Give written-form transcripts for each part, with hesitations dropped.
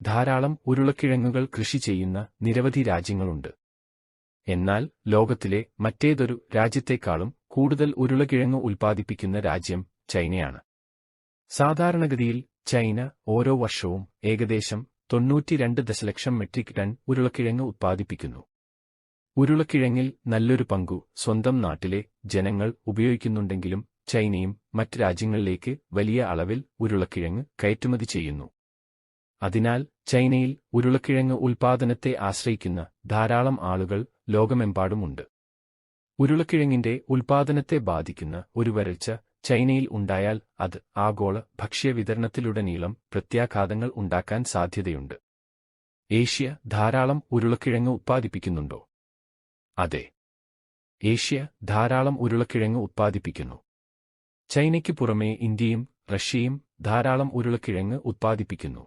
ധാരാളം ഉരുളക്കിഴങ്ങുകൾ കൃഷി ചെയ്യുന്ന നിരവധി രാജ്യങ്ങളുണ്ട്. എന്നാൽ ലോകത്തിലെ മറ്റേതൊരു രാജ്യത്തേക്കാളും കൂടുതൽ ഉരുളക്കിഴങ്ങ് ഉൽപ്പാദിപ്പിക്കുന്ന രാജ്യം ചൈനയാണ്. സാധാരണഗതിയിൽ ചൈന ഓരോ വർഷവും ഏകദേശം 92 ദശലക്ഷം മെട്രിക് ടൺ ഉരുളക്കിഴങ്ങ് ഉത്പാദിപ്പിക്കുന്നു. ഉരുളക്കിഴങ്ങിൽ നല്ലൊരു പങ്കു സ്വന്തം നാട്ടിലെ ജനങ്ങൾ ഉപയോഗിക്കുന്നുണ്ടെങ്കിലും ചൈനയും മറ്റ് രാജ്യങ്ങളിലേക്ക് വലിയ അളവിൽ ഉരുളക്കിഴങ്ങ് കയറ്റുമതി ചെയ്യുന്നു. അതിനാൽ ചൈനയിൽ ഉരുളക്കിഴങ്ങ് ഉൽപ്പാദനത്തെ ആശ്രയിക്കുന്ന ധാരാളം ആളുകൾ ലോകമെമ്പാടുമുണ്ട്. ഉരുളക്കിഴങ്ങിന്റെ ഉൽപ്പാദനത്തെ ബാധിക്കുന്ന ഒരു വരൾച്ച ചൈനയിൽ ഉണ്ടായാൽ അത് ആഗോള ഭക്ഷ്യവിതരണത്തിലുടനീളം പ്രത്യാഘാതങ്ങൾ ഉണ്ടാക്കാൻ സാധ്യതയുണ്ട്. ഏഷ്യ ധാരാളം ഉരുളക്കിഴങ്ങ് ഉത്പാദിപ്പിക്കുന്നുണ്ടോ? അതെ, ഏഷ്യ ധാരാളം ഉരുളക്കിഴങ്ങ് ഉത്പാദിപ്പിക്കുന്നു. ചൈനയ്ക്ക് പുറമേ ഇന്ത്യയും റഷ്യയും ധാരാളം ഉരുളക്കിഴങ്ങ് ഉത്പാദിപ്പിക്കുന്നു.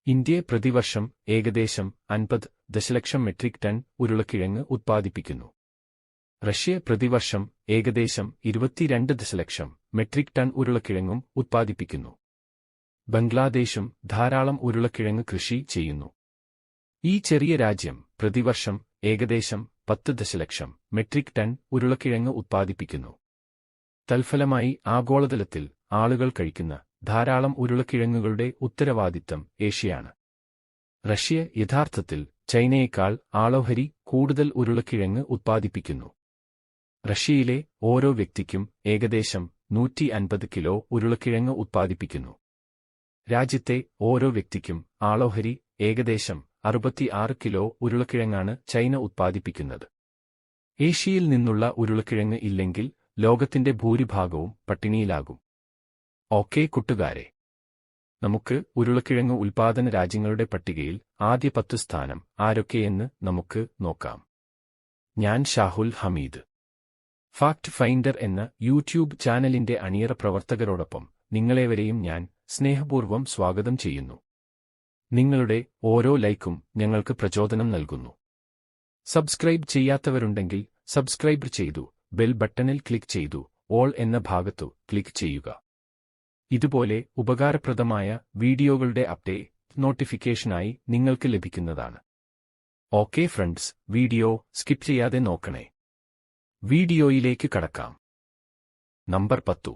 ഇന്ത്യ പ്രതിവർഷം ഏകദേശം 50 ദശലക്ഷം മെട്രിക് ടൺ ഉരുളക്കിഴങ്ങ് ഉത്പാദിപ്പിക്കുന്നു. റഷ്യ പ്രതിവർഷം ഏകദേശം 22 ദശലക്ഷം മെട്രിക് ടൺ ഉരുളക്കിഴങ്ങും ഉത്പാദിപ്പിക്കുന്നു. ബംഗ്ലാദേശും ധാരാളം ഉരുളക്കിഴങ്ങ് കൃഷി ചെയ്യുന്നു. ഈ ചെറിയ രാജ്യം പ്രതിവർഷം ഏകദേശം 10 ദശലക്ഷം മെട്രിക് ടൺ ഉരുളക്കിഴങ്ങ് ഉത്പാദിപ്പിക്കുന്നു. തൽഫലമായി ആഗോളതലത്തിൽ ആളുകൾ കഴിക്കുന്ന ധാരാളം ഉരുളക്കിഴങ്ങുകളുടെ ഉത്തരവാദിത്തം ഏഷ്യയാണ്. റഷ്യ യഥാർത്ഥത്തിൽ ചൈനയേക്കാൾ ആളോഹരി കൂടുതൽ ഉരുളക്കിഴങ്ങ് ഉത്പാദിപ്പിക്കുന്നു. റഷ്യയിലെ ഓരോ വ്യക്തിക്കും ഏകദേശം 150 കിലോ ഉരുളക്കിഴങ്ങ് ഉത്പാദിപ്പിക്കുന്നു. രാജ്യത്തെ ഓരോ വ്യക്തിക്കും ആളോഹരി ഏകദേശം 66 കിലോ ഉരുളക്കിഴങ്ങാണ് ചൈന ഉത്പാദിപ്പിക്കുന്നത്. ഏഷ്യയിൽ നിന്നുള്ള ഉരുളക്കിഴങ്ങ് ഇല്ലെങ്കിൽ ലോകത്തിന്റെ ഭൂരിഭാഗവും പട്ടിണിയിലാകും. ഓക്കേ കൂട്ടുകാരെ, നമുക്ക് ഉരുളക്കിഴങ്ങ് ഉൽപ്പാദന രാജ്യങ്ങളുടെ പട്ടികയിൽ ആദ്യ 10 സ്ഥാനം ആരൊക്കെയെന്ന് നമുക്ക് നോക്കാം. ഞാൻ ഷാഹുൽ ഹമീദ്. ഫാക്ട് ഫൈൻഡർ എന്ന യൂട്യൂബ് ചാനലിന്റെ അണിയറ പ്രവർത്തകരോടൊപ്പം നിങ്ങളേവരെയും ഞാൻ സ്നേഹപൂർവ്വം സ്വാഗതം ചെയ്യുന്നു. നിങ്ങളുടെ ഓരോ ലൈക്കും ഞങ്ങൾക്ക് പ്രചോദനം നൽകുന്നു. സബ്സ്ക്രൈബ് ചെയ്യാത്തവരുണ്ടെങ്കിൽ സബ്സ്ക്രൈബ് ചെയ്തു ബെൽ ബട്ടണിൽ ക്ലിക്ക് ചെയ്തു ഓൾ എന്ന ഭാഗത്തു ക്ലിക്ക് ചെയ്യുക. ഇതുപോലെ ഉപകാരപ്രദമായ വീഡിയോകളുടെ അപ്ഡേറ്റ് നോട്ടിഫിക്കേഷനായി നിങ്ങൾക്ക് ലഭിക്കുന്നതാണ്. ഓക്കേ ഫ്രണ്ട്സ്, വീഡിയോ സ്കിപ്പ് ചെയ്യാതെ നോക്കണേ. വീഡിയോയിലേക്ക് കടക്കാം. നമ്പർ 10.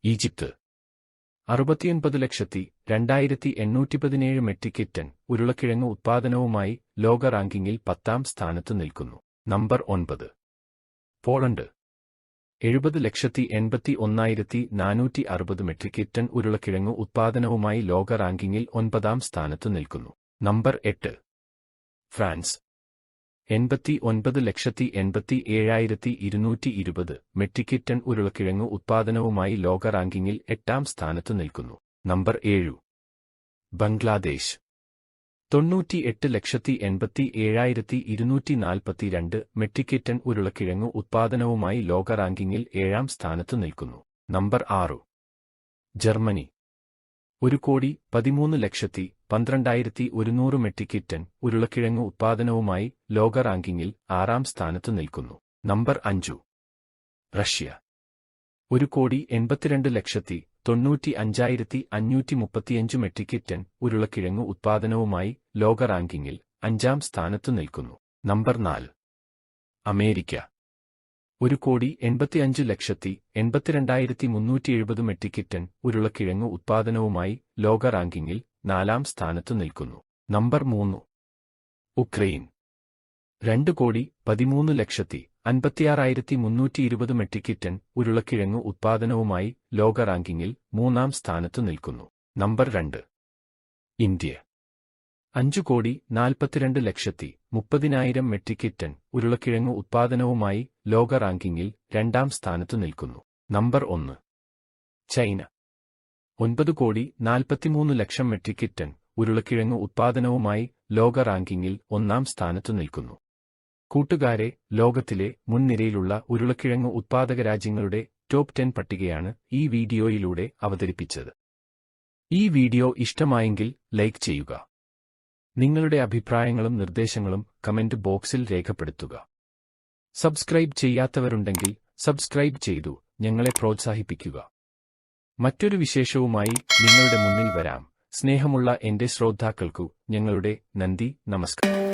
ഈജിപ്ത് 69,02,817 മെട്രിക് ടൺ ഉരുളക്കിഴങ്ങ് ഉത്പാദനവുമായി ലോക റാങ്കിങ്ങിൽ 10ാം സ്ഥാനത്ത് നിൽക്കുന്നു. നമ്പർ 9. പോളണ്ട് 70,81,460 മെട്രിക് ടൺ ഉരുളക്കിഴങ്ങ് ഉത്പാദനവുമായി ലോക റാങ്കിങ്ങിൽ 9ാം സ്ഥാനത്ത് നിൽക്കുന്നു. നമ്പർ 8. ഫ്രാൻസ് 89,87,220 മെട്രിക് ടൺ ഉരുളക്കിഴങ്ങ് ഉത്പാദനവുമായി ലോക റാങ്കിങ്ങിൽ 8ാം സ്ഥാനത്ത് നിൽക്കുന്നു. നമ്പർ 7. ബംഗ്ലാദേശ് 98,87,242 മെട്രിക് ടൺ ഉരുളക്കിഴങ്ങ് ഉത്പാദനവുമായി ലോക റാങ്കിങ്ങിൽ 7ാം സ്ഥാനത്ത് നിൽക്കുന്നു. നമ്പർ 6. ജർമ്മനി 1,13,12,100 മെട്രിക് ടൺ ഉരുളക്കിഴങ്ങ് ഉത്പാദനവുമായി ലോക റാങ്കിങ്ങിൽ 6ാം സ്ഥാനത്ത് നിൽക്കുന്നു. നമ്പർ 5. റഷ്യ 1,82,95,535 മെട്രിക് ടൺ ഉരുളക്കിഴങ്ങ് ഉത്പാദനവുമായി ലോക റാങ്കിങ്ങിൽ 5ാം സ്ഥാനത്ത് നിൽക്കുന്നു. നമ്പർ 4. അമേരിക്ക 1,85,82,370 മെട്രിക് ടൺ ഉരുളക്കിഴങ്ങ് ഉത്പാദനവുമായി ലോക റാങ്കിങ്ങിൽ 4ാം സ്ഥാനത്ത് നിൽക്കുന്നു. നമ്പർ 3. ഉക്രൈൻ 2,13,56,320 മെട്രിക് ടൺ ഉരുളക്കിഴങ്ങ് ഉത്പാദനവുമായി ലോക റാങ്കിങ്ങിൽ 3ാം സ്ഥാനത്ത് നിൽക്കുന്നു. നമ്പർ 2. ഇന്ത്യ 5,42,30,000 മെട്രിക് ടൺ ഉരുളക്കിഴങ്ങ് ഉത്പാദനവുമായി ലോക റാങ്കിങ്ങിൽ 2ാം സ്ഥാനത്ത് നിൽക്കുന്നു. നമ്പർ 1. ചൈന 9,43,00,000 മെട്രിക് ടൺ ഉരുളക്കിഴങ്ങ് ഉത്പാദനവുമായി ലോക റാങ്കിങ്ങിൽ 1ാം സ്ഥാനത്ത് നിൽക്കുന്നു. കൂട്ടുകാരെ, ലോകത്തിലെ മുൻനിരയിലുള്ള ഉരുളക്കിഴങ്ങ് ഉത്പാദക രാജ്യങ്ങളുടെ ടോപ്പ് 10 പട്ടികയാണ് ഈ വീഡിയോയിലൂടെ അവതരിപ്പിച്ചത്. ഈ വീഡിയോ ഇഷ്ടമായെങ്കിൽ ലൈക്ക് ചെയ്യുക. നിങ്ങളുടെ അഭിപ്രായങ്ങളും നിർദ്ദേശങ്ങളും കമന്റ് ബോക്സിൽ രേഖപ്പെടുത്തുക. സബ്സ്ക്രൈബ് ചെയ്യാത്തവരുണ്ടെങ്കിൽ സബ്സ്ക്രൈബ് ചെയ്തു ഞങ്ങളെ പ്രോത്സാഹിപ്പിക്കുക. മറ്റൊരു വിശേഷവുമായി നിങ്ങളുടെ മുന്നിൽ വരാം. സ്നേഹമുള്ള എന്റെ ശ്രോതാക്കൾക്കു ഞങ്ങളുടെ നന്ദി, നമസ്കാരം.